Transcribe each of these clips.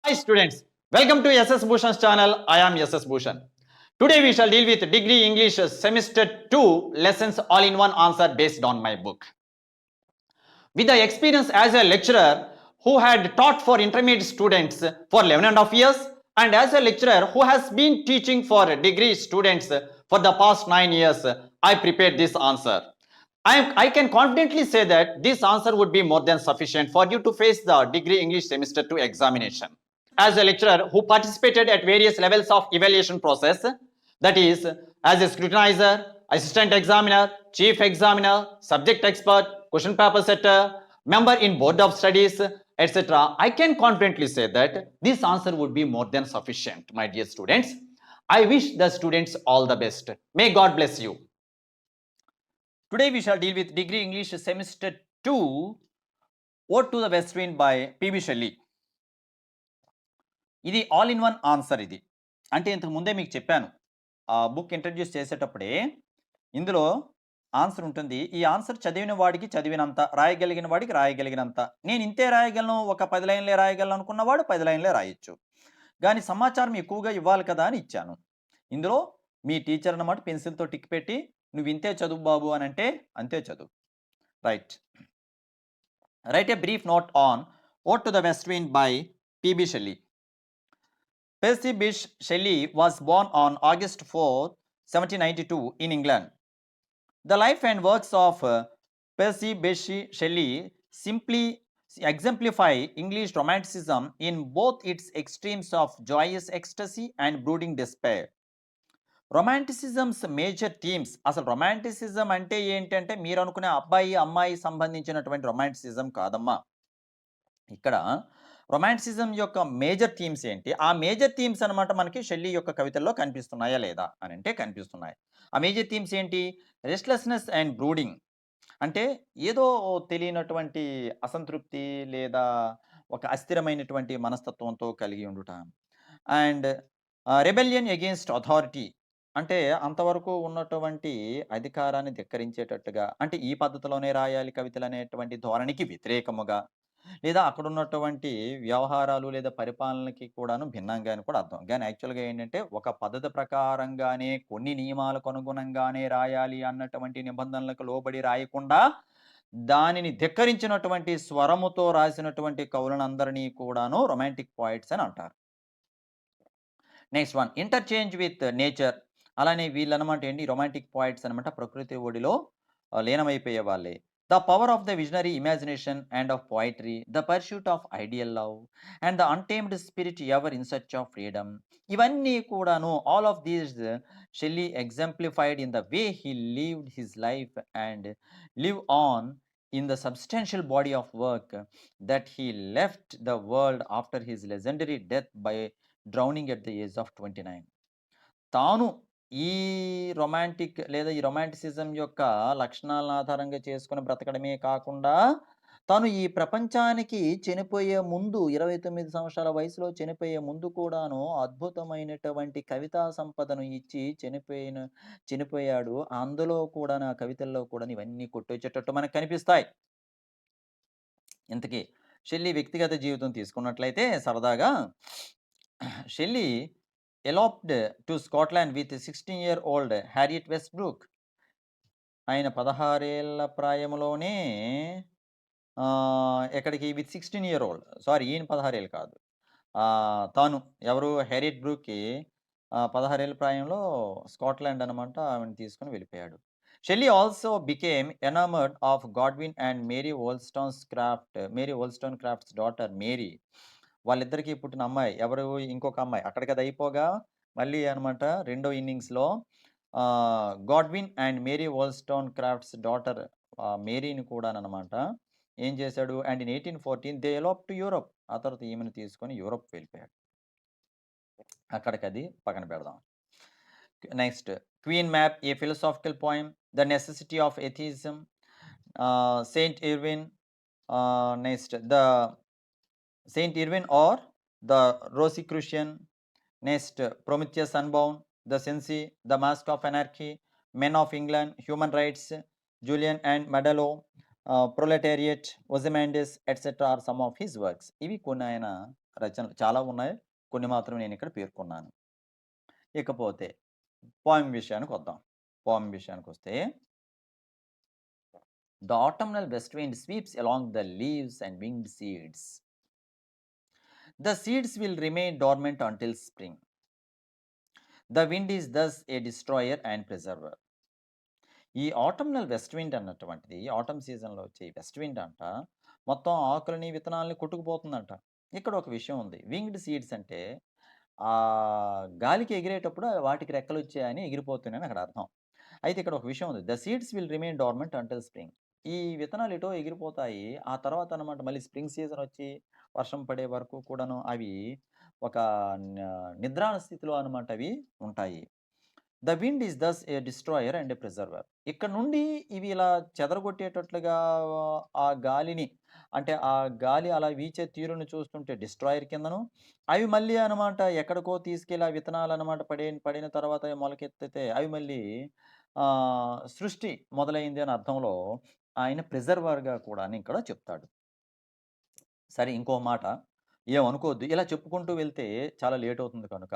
Hi students, welcome to SS Bhushan's channel. I am SS Bhushan. Today we shall deal with Degree English Semester 2 lessons all in one answer based on my book. With the experience as a lecturer who had taught for intermediate students for 11.5 years and as a lecturer who has been teaching for degree students for the past 9 years, I prepared this answer. I can confidently say that this answer would be more than sufficient for you to face the Degree English Semester 2 examination. As a lecturer who participated at various levels of evaluation process, that is, as a scrutinizer, assistant examiner, chief examiner, subject expert, question paper setter, member in board of studies, etc., I can confidently say that this answer would be more than sufficient, my dear students. I wish the students all the best. May God bless you. Today we shall deal with Degree English Semester 2, Ode to the West Wind by P.B. Shelley. ఇది all in one answer. ఇది అంటే ఇంతకు ముందే మీకు చెప్పాను, ఆ book introduce చేసేటప్పుడే ఇందులో ఆన్సర్ ఉంటుంది. ఈ ఆన్సర్ చదివిన వాడికి చదివినంత, రాయగలిగిన వాడికి రాయగలిగినంత. నేను ఇంతే రాయగలను, ఒక 10 లైన్లే రాయగలను అనుకున్నవాడు 10 లైన్లే రాయొచ్చు. కానీ సమాచారం ఎక్కువగా ఇవ్వాలి కదా అని ఇచ్చాను. ఇందులో మీ టీచర్ అన్నమాట పెన్సిల్తో టిక్ పెట్టి నువ్వు ఇంతే చదువు బాబు అని అంటే అంతే చదువు. Right. Right a brief note on ode to the west wind by P.B. Shelley. Percy Bysshe Shelley was born on August 4, 1792 in England. The life and works of Percy Bysshe Shelley simply exemplify English romanticism in both its extremes of joyous ecstasy and brooding despair. Romanticism's major themes. అసలు romanticism అంటే ఏంటంటే మీరు అనుకునే అబ్బాయి అమ్మాయి సంబంధించినటువంటి romanticism కాదమ్మా. ఇక్కడ రొమాంటిసిజం యొక్క మేజర్ థీమ్స్ ఏంటి, ఆ మేజర్ థీమ్స్ అనమాట మనకి షెల్లీ యొక్క కవితల్లో కనిపిస్తున్నాయా లేదా అని అంటే కనిపిస్తున్నాయి. ఆ మేజర్ థీమ్స్ ఏంటి? రెస్ట్లెస్నెస్ అండ్ బ్రూడింగ్, అంటే ఏదో తెలియనటువంటి అసంతృప్తి లేదా ఒక అస్థిరమైనటువంటి మనస్తత్వంతో కలిగి ఉండుట. అండ్ రెబెలియన్ అగేన్స్ట్ అథారిటీ, అంటే అంతవరకు ఉన్నటువంటి అధికారాన్ని ధిక్కరించేటట్టుగా, అంటే ఈ పద్ధతిలోనే రాయాలి కవితలు అనేటువంటి ధోరణికి వ్యతిరేకముగా, లేదా అక్కడ ఉన్నటువంటి వ్యవహారాలు లేదా పరిపాలనకి కూడాను భిన్నంగా అని కూడా అర్థం. కానీ యాక్చువల్గా ఏంటంటే ఒక పద్ధతి ప్రకారంగానే కొన్ని నియమాలకు అనుగుణంగానే రాయాలి అన్నటువంటి నిబంధనలకు లోబడి రాయకుండా దానిని ధిక్కరించినటువంటి స్వరముతో రాసినటువంటి కవులందరినీ కూడాను రొమాంటిక్ పోయిట్స్ అని అంటారు. Next one, interchange with nature. అలానే వీళ్ళనమాట ఏంటి, రొమాంటిక్ పోయిట్స్ అనమాట ప్రకృతి ఒడిలో లీనమైపోయే వాళ్ళే. The power of the visionary imagination and of poetry, the pursuit of ideal love, and the untamed spirit ever in search of freedom. ఇవన్నీ కూడాను, all of these Shelley exemplified in the way he lived his life and live on in the substantial body of work that he left the world after his legendary death by drowning at the age of 29. తాను ఈ romantic లేదా ఈ romanticism యొక్క లక్షణాలను ఆధారంగా చేసుకొని బ్రతకడమే కాకుండా, తాను ఈ ప్రపంచానికి చనిపోయే ముందు 29 సంవత్సరాల వయసులో చనిపోయే ముందు కూడాను అద్భుతమైనటువంటి కవితా సంపదను ఇచ్చి చనిపోయాడు. అందులో కూడా నా కవితల్లో కూడా ఇవన్నీ కొట్టొచ్చేటట్టు మనకు కనిపిస్తాయి. ఇంతకీ షెల్లీ వ్యక్తిగత జీవితం తీసుకున్నట్లయితే సరదాగా, Shelley eloped to Scotland with 16-year-old Harriet Westbrook. ఆయన 16 ఏళ్ల ప్రాయంలోనే ఎక్కడికి విత్ 16-year-old, సారీ ఈయన 16 ఏళ్ళు కాదు, తాను ఎవరు, హ్యారియట్ బ్రూక్కి 16 ఏళ్ళ ప్రాయంలో స్కాట్లాండ్ అనమాట ఆమెను తీసుకుని వెళ్ళిపోయాడు. Shelley also became enamoured of Godwin and Mary Wollstonecraft's daughter Mary. వాళ్ళిద్దరికీ పుట్టిన అమ్మాయి ఎవరు, ఇంకొక అమ్మాయి. అక్కడికి అది అయిపోగా మళ్ళీ అనమాట రెండో ఇన్నింగ్స్లో Godwin and Mary Wollstonecraft's daughter మేరీని కూడా అనమాట ఏం చేశాడు, and in 1814 they elope to Europe. ఆ తర్వాత ఈమెను తీసుకొని యూరోప్ వెళ్ళిపోయాడు. అక్కడికి అది పక్కన పెడదాం. Next, Queen Mab, a philosophical poem, the necessity of atheism, Saint Irvyne, next the Saint Irwin or the Rosicrucian, next Prometheus Unbound, The Cenci, The Mask of Anarchy, Men of England, Human Rights, Julian and Madelo, Proletariat, Ozymandias, etc. are some of his works. ఇవి కొన్ని ఆయన రచనలు చాలా ఉన్నాయి. కొన్ని మాత్రం నేను ఇక్కడ పేర్కొన్నాను. ఇకపోతే పోయెమ్ విషయానికొద్దాం. పోయెమ్ విషయానికొస్తే The autumnal west wind sweeps along the leaves and winged seeds. The seeds will remain dormant until spring. The wind is thus a destroyer and preserver. ఈ ఆటమ్నల్ వెస్ట్ విండ్ అన్నటువంటిది ఆటమ్ సీజన్లో వచ్చే west wind అంట మొత్తం ఆకులని విత్తనాలని కొట్టుకుపోతుందంట. ఇక్కడ ఒక విషయం ఉంది. వింగ్డ్ సీడ్స్ అంటే ఆ గాలికి ఎగిరేటప్పుడు వాటికి రెక్కలు వచ్చాయని ఎగిరిపోతున్నాయని అక్కడ అర్థం. అయితే ఇక్కడ ఒక విషయం ఉంది. The seeds will remain dormant until spring. ఈ విత్తనాలు ఎటో ఎగిరిపోతాయి. ఆ తర్వాత అనమాట మళ్ళీ స్ప్రింగ్ సీజన్ వచ్చి వర్షం పడే వరకు కూడాను అవి ఒక నిద్రాణ స్థితిలో అనమాట అవి ఉంటాయి. The wind is thus a destroyer and a preserver. ఇక్కడ నుండి ఇవి ఇలా చెదరగొట్టేటట్లుగా ఆ గాలిని అంటే ఆ గాలి అలా వీచే తీరును చూస్తుంటే డిస్ట్రాయర్ కిందను, అవి మళ్ళీ అనమాట ఎక్కడికో తీసుకెళ్ళి ఆ విత్తనాలు అనమాట పడిన తర్వాత అవి మొలకెత్తితే అవి మళ్ళీ సృష్టి మొదలైంది అని అర్థంలో ఆయన ప్రిజర్వర్‌గా కూడా అని ఇక్కడ చెప్తాడు. సరే ఇంకో మాట ఏమనుకోవద్దు. ఇలా చెప్పుకుంటూ వెళ్తే చాలా లేట్ అవుతుంది కనుక,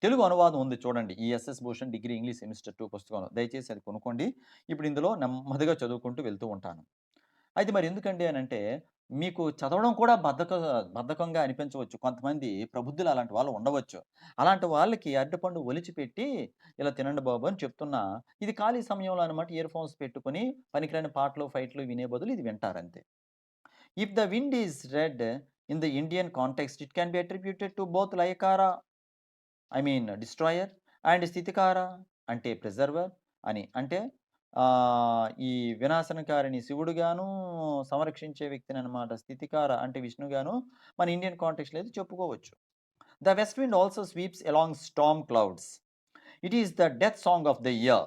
తెలుగు అనువాదం ఉంది చూడండి. ఈ SS Bhushan degree English semester 2 పుస్తకం. దయచేసి అది కొనుక్కోండి. ఇప్పుడు ఇందులో నెమ్మదిగా చదువుకుంటూ వెళ్తూ ఉంటాను. అయితే మరి ఎందుకండి అనంటే, మీకు చదవడం కూడా బద్ధకంగా అనిపించవచ్చు. కొంతమంది ప్రబుద్ధులు అలాంటి వాళ్ళు ఉండవచ్చు. అలాంటి వాళ్ళకి అరటిపండు ఒలిచిపెట్టి, ఇలా తినండి బాబు అని చెప్తున్నా, ఇది ఖాళీ సమయంలో అనమాట ఇయర్ ఫోన్స్ పెట్టుకొని పనికిరాని పాటలు, ఫైట్‌లు వినే బదులు ఇది వింటారంతే. If the wind is read in the Indian context, it can be attributed to both Layakara, I mean destroyer, and Sthitikara, అంటే ప్రిజర్వర్ అని. అంటే ఈ వినాశనకారిని శివుడుగాను, సంరక్షించే వ్యక్తిని అనమాట స్థితికార అంటే విష్ణుగాను మన ఇండియన్ కాంటెక్స్ట్‌లో అయితే చెప్పుకోవచ్చు. The west wind also sweeps along storm clouds. It is the death song of the year.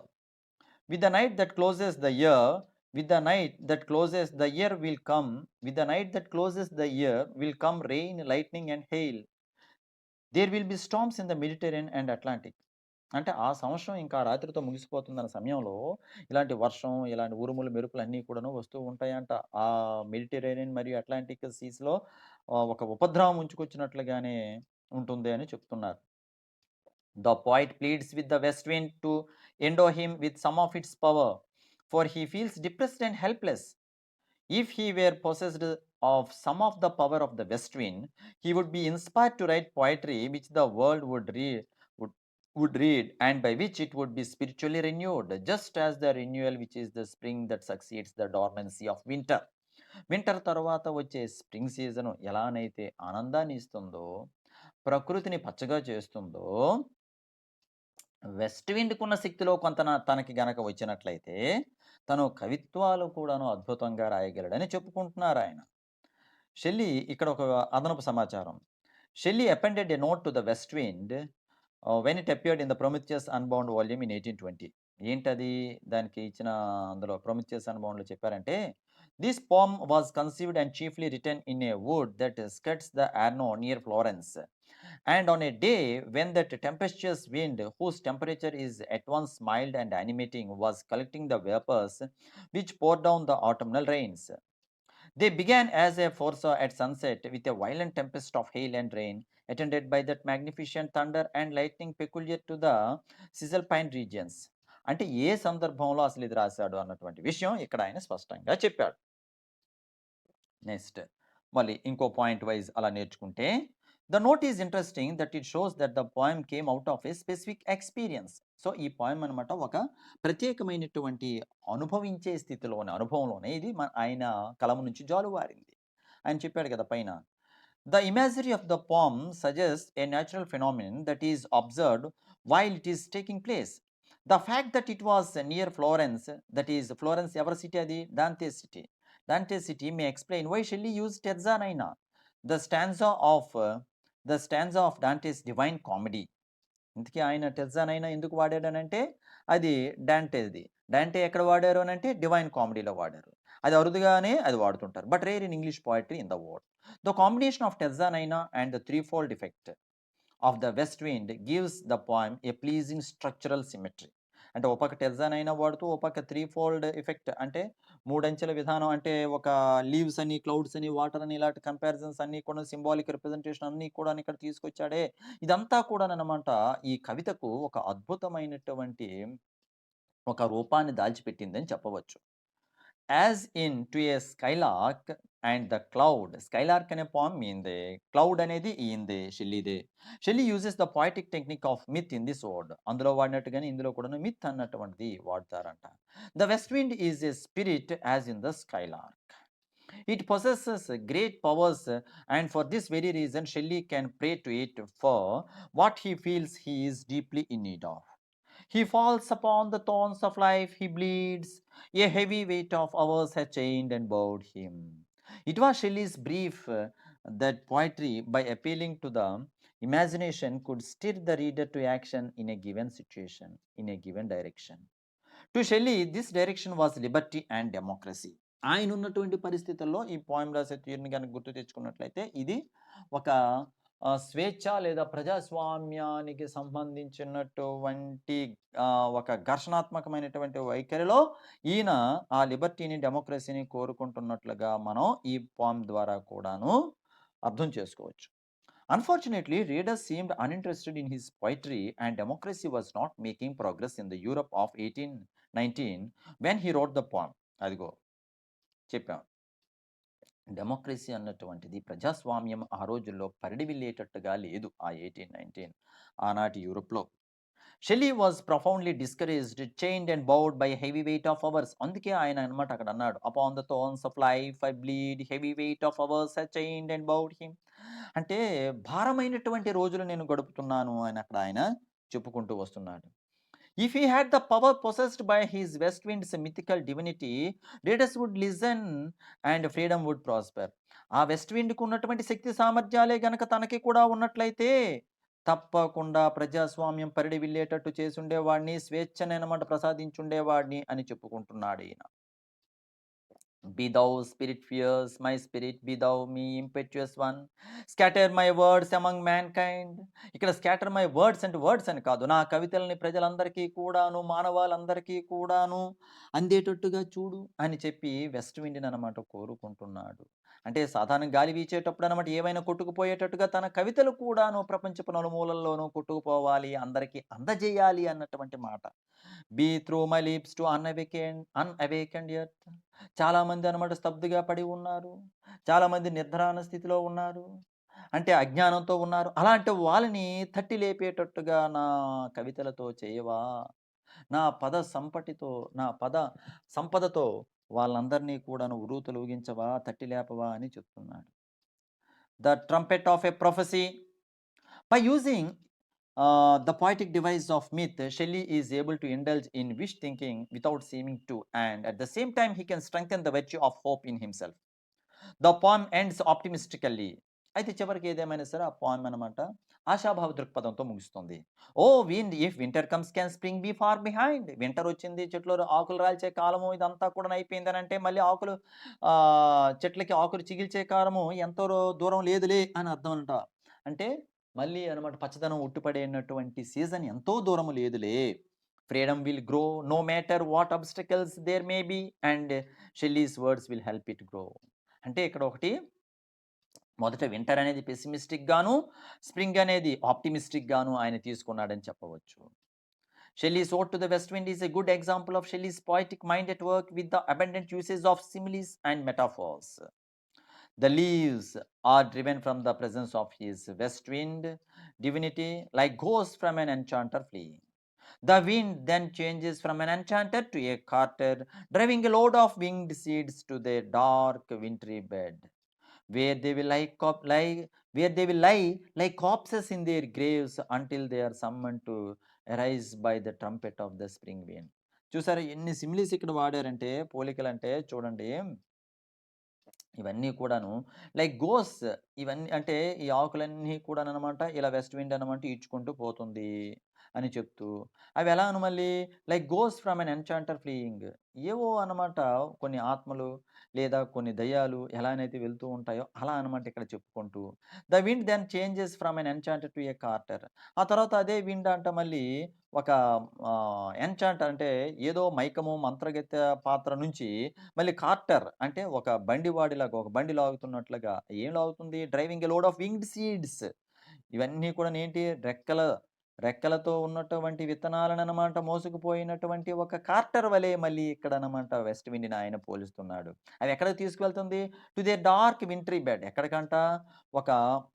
With the night that closes the year, with the night that closes the year will come, with the night that closes the year will come rain, lightning and hail. There will be storms in the Mediterranean and Atlantic. అంటే ఆ సంవత్సరం ఇంకా రాత్రితో ముగిసిపోతుందన్న సమయంలో ఇలాంటి వర్షం, ఇలాంటి ఉరుములు, మెరుపులు అన్నీ కూడాను వస్తూ ఉంటాయంట. ఆ మెడిటరేనియన్ మరియు అట్లాంటిక్ సీస్‌లో ఒక ఉపద్రవం ముంచుకొచ్చినట్లుగానే ఉంటుంది అని చెప్తున్నారు. The poet pleads with the west wind to endow him with some of its power, for he feels depressed and helpless. If he were possessed of some of the power of the west wind, he would be inspired to write poetry which the world would, would read and by which it would be spiritually renewed, just as the renewal which is the spring that succeeds the dormancy of winter. Winter తర్వాత వచ్చే spring season ఎలానైతే ఆనందాన్ని ఇస్తుందో, ప్రకృతిని పచ్చగా చేస్తుందో, west విండ్‌కున్న శక్తిలో కొంత తనకి గనక వచ్చినట్లయితే, తను కవిత్వాలు కూడాను అద్భుతంగా రాయగలడని చెప్పుకుంటున్నారాయన. షెల్లీ ఇక్కడ ఒక అదనపు సమాచారం. Shelley appended a note to the west Wind when it appeared in the Prometheus Unbound volume in 1820. ఏంటది? దానికి ఇచ్చిన అందులో ప్రొమిథియస్ అన్బౌండ్‌లో చెప్పారంటే, this poem was conceived and chiefly written in a wood that skirts the Arno near Florence. And on a day when that tempestuous wind, whose temperature is at once mild and animating, was collecting the vapors which pour down the autumnal rains. They began as a force at sunset with a violent tempest of hail and rain, attended by that magnificent thunder and lightning peculiar to the Cisalpine regions. అంటే ఏ సందర్భంలో అసలు ఇది రాశాడు అన్నటువంటి విషయం ఇక్కడ ఆయన స్పష్టంగా చెప్పాడు. నెక్స్ట్ మళ్ళీ ఇంకో పాయింట్ వైజ్ అలా నేర్చుకుంటే, the note is interesting that it shows that the poem came out of A specific experience. So ఈ పోయమ్ అనమాట ఒక ప్రత్యేకమైనటువంటి అనుభవించే స్థితిలోనే అనుభవంలోనే ఇది ఆయన కలం నుంచి జాలువారింది. ఆయన చెప్పాడు కదా పైన. The imaginary of the poem suggest a natural phenomenon that is observed while it is taking place. The fact that it was near Florence, that is Florence ఎవరి సిటీ అది? Dante city. Dante's city may explain why Shelley used Terzanaina, the stanza of Dante's Divine Comedy. ఇంతకీ ఆయన టెర్జానైనా ఎందుకు వాడాడనంటే అది డాంటేది. డాంటే ఎక్కడ వాడారు అనంటే divine కామెడీలో వాడారు. అది అరుదుగానే అది వాడుతుంటారు. But rare in English poetry in the word. The combination of terza rima and the threefold effect of the west wind gives the poem a pleasing structural symmetry. అంటే ఒక పక్క టెర్జాన్ అయినా వాడుతూ, ఒక పక్క త్రీ ఫోల్డ్ ఎఫెక్ట్ అంటే మూడంచెల విధానం అంటే ఒక లీవ్స్ అని, క్లౌడ్స్ అని, వాటర్ అని ఇలాంటి కంపారిజన్స్ అన్నీ కూడా సింబాలిక్ రిప్రజెంటేషన్ అన్నీ కూడా ఇక్కడ తీసుకొచ్చాడే. ఇదంతా కూడాననమాట ఈ కవితకు ఒక అద్భుతమైనటువంటి ఒక రూపాన్ని దాల్చిపెట్టిందని చెప్పవచ్చు. As in to a skylark and the cloud. Skylark అనే పోమ్ ఈయనదే. క్లౌడ్ అనేది ఈయనదే, షెల్లీదే. Shelley uses the poetic technique of myth in this word. అందులో వాడినట్టుగానే ఇందులో కూడాను మిత్ అన్నటువంటిది వాడతారంట. The west wind is a spirit as in the skylark. It possesses great powers, and for this very reason, Shelley can pray to it for what he feels he is deeply in need of. He falls upon the thorns of life, he bleeds. A heavy weight of hours has chained and bowed him. It was Shelley's brief that poetry, by appealing to the imagination, could stir the reader to action in a given situation, in a given direction. To Shelley this direction was liberty and democracy. ఆయన ఉన్నటువంటి పరిస్థితుల్లో ఈ poem రాసే తీరుని కనుక గుర్తు తెచ్చుకున్నట్లయితే ఇది ఒక స్వేచ్ఛ లేదా ప్రజాస్వామ్యానికి సంబంధించినటువంటి ఒక ఘర్షణాత్మకమైనటువంటి వైఖరిలో ఈయన ఆ లిబర్టీని, డెమోక్రసీని కోరుకుంటున్నట్లుగా మనం ఈ పోయం ద్వారా కూడాను అర్థం చేసుకోవచ్చు. Unfortunately, readers seemed uninterested in his poetry, and democracy was not making progress in the Europe of 1819 when he wrote the poem. అదిగో చెప్పాం. డెమోక్రసీ అన్నటువంటిది ప్రజాస్వామ్యం ఆ రోజుల్లో పరిడివిల్లేటట్టుగా లేదు ఆ 1819 ఆనాటి యూరోప్లో. Shelley was profoundly discouraged, chained and bowed by heavy weight of hours. అందుకే ఆయన అనమాట అక్కడ అన్నాడు, upon the thorns of life I bleed, heavy weight of hours have chained and bowed him. అంటే భారమైనటువంటి రోజులు నేను గడుపుతున్నాను అని అక్కడ ఆయన చెప్పుకుంటూ వస్తున్నాడు. If he had the power possessed by his west wind's mythical divinity, readers would listen and freedom would prosper. ఆ వెస్ట్ విండ్కు ఉన్నటువంటి శక్తి సామర్థ్యాలే గనక తనకి కూడా ఉన్నట్లయితే తప్పకుండా ప్రజాస్వామ్యం పరిడి విల్లేటట్టు చేసుండేవాడిని, స్వేచ్ఛనమాట ప్రసాదించుండేవాడిని అని చెప్పుకుంటున్నాడు ఈయన. Be thou spirit fierce, my spirit, be thou me impetuous one. Scatter my words among mankind. ఇక్కడ స్కాటర్ మై వర్డ్స్ అంటే వర్డ్స్ అని కాదు, నా కవితల్ని ప్రజలందరికీ కూడాను, మానవాళందరికీ కూడాను అందేటట్టుగా చూడు అని చెప్పి వెస్ట్ విండ్‌ని అనమాట కోరుకుంటున్నాడు. అంటే సాధారణ గాలి వీచేటప్పుడు అనమాట ఏవైనా కొట్టుకుపోయేటట్టుగా తన కవితలు కూడాను ప్రపంచపు నలుమూలల్లోనూ కొట్టుకుపోవాలి, అందరికీ అందజేయాలి అన్నటువంటి మాట. Be through my lips to unawakened earth. చాలామంది అనమాట స్తబ్దుగా పడి ఉన్నారు. చాలామంది నిద్రాణ స్థితిలో ఉన్నారు. అంటే అజ్ఞానంతో ఉన్నారు. అలాంటి వాళ్ళని తట్టి లేపేటట్టుగా నా కవితలతో చేయవా? నా పద సంపటితో, నా పద సంపదతో వాళ్ళందరినీ కూడాను ఉర్రూతలూగించవా? తట్టి లేపవా? అని చెప్తున్నాడు. The trumpet of a ప్రొఫెసీ. By using the poetic device of myth, Shelley is able to indulge in wish thinking without seeming to, and at the same time, he can strengthen the virtue of hope in himself. The poem ends optimistically. అయితే చివరికి ఏదేమైనా సరే ఆ poem అనమాట ఆశాభావ దృక్పథంతో ముగుస్తుంది. O wind if winter comes can spring be far behind. Winter వచ్చింది, చెట్లు ఆకులు రాల్చే కాలము ఇదంతా కూడా అయిపోయిందని అంటే మళ్ళీ ఆకులు చెట్లకి ఆకులు చిగిల్చే కాలము ఎంతో దూరం లేదులే అని అర్థం అంట. అంటే మళ్ళీ అనమాట పచ్చదనం ఉట్టిపడేనటువంటి సీజన్ ఎంతో దూరం లేదులే. Freedom will grow no matter what obstacles there may be, and Shelley's words will help it grow. అంటే ఇక్కడ ఒకటి మొదట వింటర్ అనేది పెసిమిస్టిక్ గాను, స్ప్రింగ్ అనేది ఆప్టిమిస్టిక్ గాను ఆయన తీసుకున్నాడని చెప్పవచ్చు. Shelley's ode to the West Wind is a good example of Shelley's poetic mind at work with the abundant usage of similes and metaphors. The leaves are driven from the presence of his west wind divinity like ghosts from an enchanter fleeing. The wind then changes from an enchanter to a carter, driving a load of winged seeds to their dark wintry bed, where they will lie like corpses in their graves until they are summoned to arise by the trumpet of the spring wind. చూసారా ఎన్ని similes ఇక్కడ వాడారంటే, పోలికలంటే చూడండి. ఇవన్నీ కూడాను like goes, ఇవన్నీ అంటే ఈ ఆకులన్నీ కూడాననమాట ఇలా వెస్ట్ విండ్ అనమాట ఈడ్చుకుంటూ పోతుంది. అని చెప్తూ అవి ఎలా అని మళ్ళీ లైక్ గోస్ ఫ్రమ్ ఎన్ ఎన్చాంటర్ ఫ్లీయింగ్ ఏవో అనమాట కొన్ని ఆత్మలు లేదా కొన్ని దయ్యాలు ఎలానైతే వెళ్తూ ఉంటాయో అలా అనమాట ఇక్కడ చెప్పుకుంటూ the wind then changes from an enchanter to a carter ఆ తర్వాత అదే విండ్ అంట మళ్ళీ ఒక ఎన్చాంట్ అంటే ఏదో మైకము మంత్రగత్య పాత్ర నుంచి మళ్ళీ కార్టర్ అంటే ఒక బండి వాడిలాగా ఒక బండి లాగుతున్నట్లుగా ఏం లాగుతుంది driving a load of winged seeds ఇవన్నీ కూడా ఏంటి రెక్కలతో ఉన్నటువంటి విత్తనాలనమాట మోసుకుపోయినటువంటి ఒక కార్టర్ వలె మళ్ళీ ఇక్కడనమాట వెస్ట్ విండ్‌ని ఆయన పోలుస్తున్నాడు. అది ఎక్కడికి తీసుకువెళ్తుంది? To the dark wintry bed ఎక్కడికంట? ఒక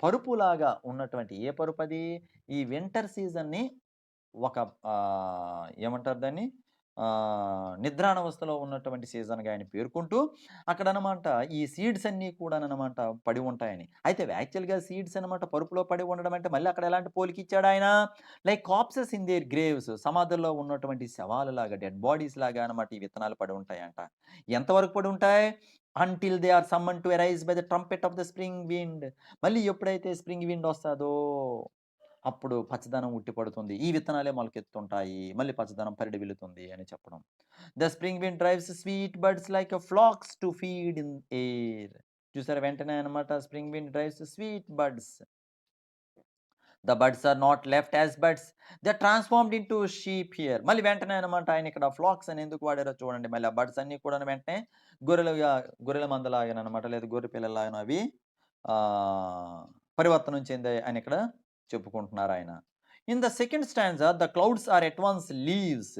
పరుపులాగా ఉన్నటువంటి ఏ పరుపది? ఈ వింటర్ సీజన్‌ని ఒక ఏమంటారు దాన్ని? నిద్రానవస్థలో ఉన్నటువంటి సీజన్‌గా ఆయన పేర్కొంటూ, అక్కడనమాట ఈ సీడ్స్ అన్నీ కూడాననమాట పడి ఉంటాయని. అయితే యాక్చువల్‌గా సీడ్స్ అనమాట పరుపులో పడి ఉండడం అంటే మళ్ళీ అక్కడ ఎలాంటి పోలికిచ్చాడాయన? లైక్ కార్ప్సెస్ ఇన్ దేర్ గ్రేవ్స్ సమాధుల్లో ఉన్నటువంటి శవాలులాగా, డెడ్ బాడీస్ లాగా అనమాట ఈ విత్తనాలు పడి ఉంటాయంట. ఎంతవరకు పడి ఉంటాయి? Until they are summoned to arise by the trumpet of the spring wind. మళ్ళీ ఎప్పుడైతే స్ప్రింగ్ విండ్ వస్తాదో అప్పుడు పచ్చదనం ఉట్టిపడుతుంది. ఈ విత్తనాలే మొలకెత్తుంటాయి. మళ్ళీ పచ్చదనం పరిఢవిల్లుతుంది అని చెప్పడం. The spring wind drives sweet birds like flocks to feed in air. చూసారా వెంటనే అనమాట spring wind drives sweet birds. The birds are not left as birds. They are transformed into sheep here. మళ్ళీ వెంటనే అనమాట ఆయన ఇక్కడ ఫ్లాక్స్ అని ఎందుకు వాడారో చూడండి. మళ్ళీ ఆ బర్డ్స్ అన్నీ కూడాను వెంటనే గొర్రెలుగా గొర్రెల మందలాగాననమాట లేదా గొర్రె పిల్లల్లాగాను అవి ఆహ్, పరివర్తనం చెందాయి అని ఇక్కడ చెప్పుకుంటున్నారాయన. In the second stanza the clouds are at once leaves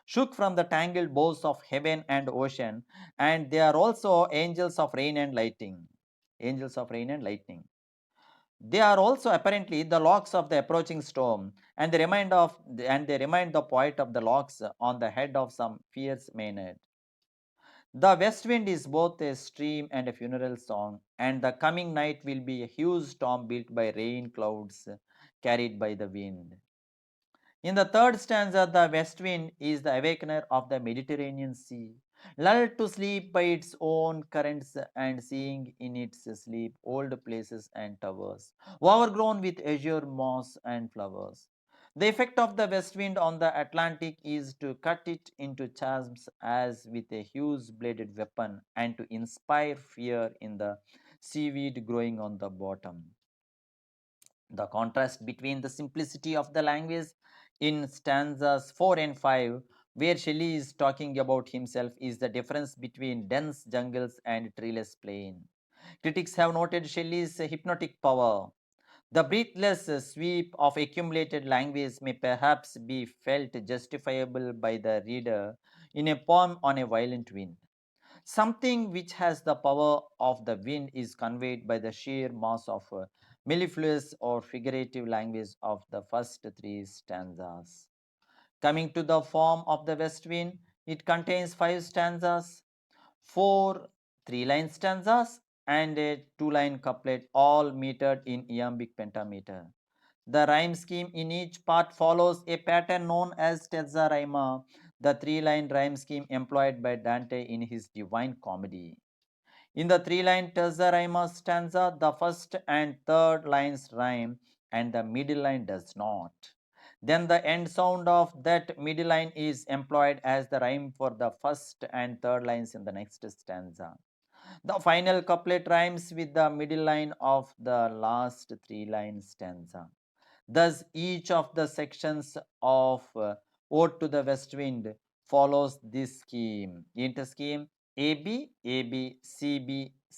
shook from the tangled boughs of heaven and ocean, and they are also angels of rain and lightning. Angels of rain and lightning. They are also apparently the locks of the approaching storm, and they remind the poet of the locks on the head of some fierce maynard. The west wind is both a stream and a funeral song, and the coming night will be a huge storm built by rain clouds carried by the wind. In the third stanza, the west wind is the awakener of the Mediterranean Sea, lulled to sleep by its own currents and seeing in its sleep old places and towers, overgrown with azure moss and flowers. The effect of the west wind on the Atlantic is to cut it into chasms as with a huge bladed weapon and to inspire fear in the seaweed growing on the bottom. The contrast between the simplicity of the language in stanzas 4 and 5, where Shelley is talking about himself, is the difference between dense jungles and treeless plain. Critics have noted Shelley's hypnotic power. The breathless sweep of accumulated language may perhaps be felt justifiable by the reader in a poem on a violent wind. Something which has the power of the wind is conveyed by the sheer mass of mellifluous or figurative language of the first three stanzas. Coming to the form of the west wind, it contains 5 stanzas, 4 3-line stanzas, and a 2-line couplet, all metered in iambic pentameter. The rhyme scheme in each part follows a pattern known as terza rima, the 3-line rhyme scheme employed by Dante in his Divine Comedy. In the 3-line terza rima stanza, the first and third lines rhyme and the middle line does not. Then the end sound of that middle line is employed as the rhyme for the first and third lines in the next stanza. The final couplet rhymes with the middle line of the last 3-line stanza. Thus, each of the sections of Ode to the West Wind follows this scheme. ఏంటి scheme? AB, AB, CB,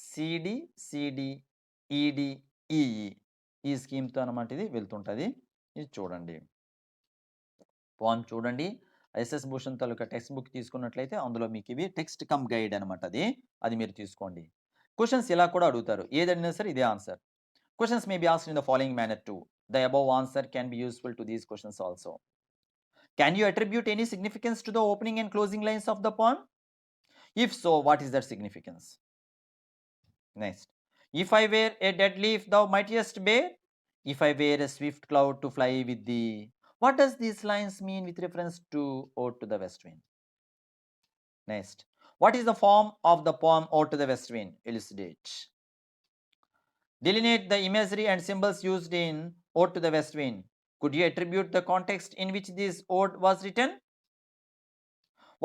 CD, CD, ED, EE. ఈ స్కీమ్‌తో అనమాట ఇది వెళ్తుంటది. ఇది చూడండి. Poem చూడండి. SS Bhushan తాలూకా text book తీసుకున్నట్లయితే అందులో మీకు ఇవి టెక్స్ట్ కమ్ గైడ్ అనమాట అది. అది మీరు తీసుకోండి. క్వెషన్స్ ఇలా కూడా అడుగుతారు. ఏదడిగినా సరే ఇదే answer. Questions may be asked in the following manner too. The above answer can be useful to these questions also. Can you attribute any significance to the opening and closing lines of the poem? If so, what is that significance? Next. If I were a dead leaf, thou mightest bear. If I were a swift cloud to fly with thee. What does these lines mean with reference to Ode to the West Wind? Next. What is the form of the poem Ode to the West Wind? Elucidate. Delineate the imagery and symbols used in Ode to the West Wind. Could you attribute the context in which this ode was written?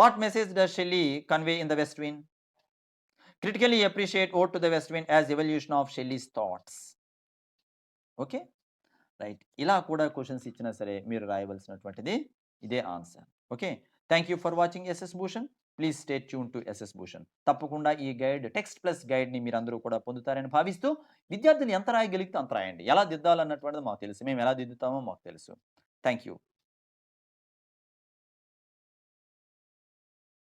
What message does Shelley convey in the West Wind? Critically appreciate ode to the West Wind as evolution of Shelley's thoughts. Okay, right. ఇలా కూడా questions ఇచ్చినా సరే మీరు రాయవలసినటువంటిది ఇదే answer. Okay, thank you for watching SS Bhushan. Please stay tune to SS Bhushan. తప్పకుండా ఈ guide text plus గైడ్ని మీరందరూ కూడా పొందుతారని భావిస్తూ, విద్యార్థులు ఎంత రాయగలిగితే అంత రాయండి. ఎలా దిద్దాలన్నటువంటిది మాకు తెలుసు, మేము ఎలా దిద్దుతామో మాకు తెలుసు. Thank you.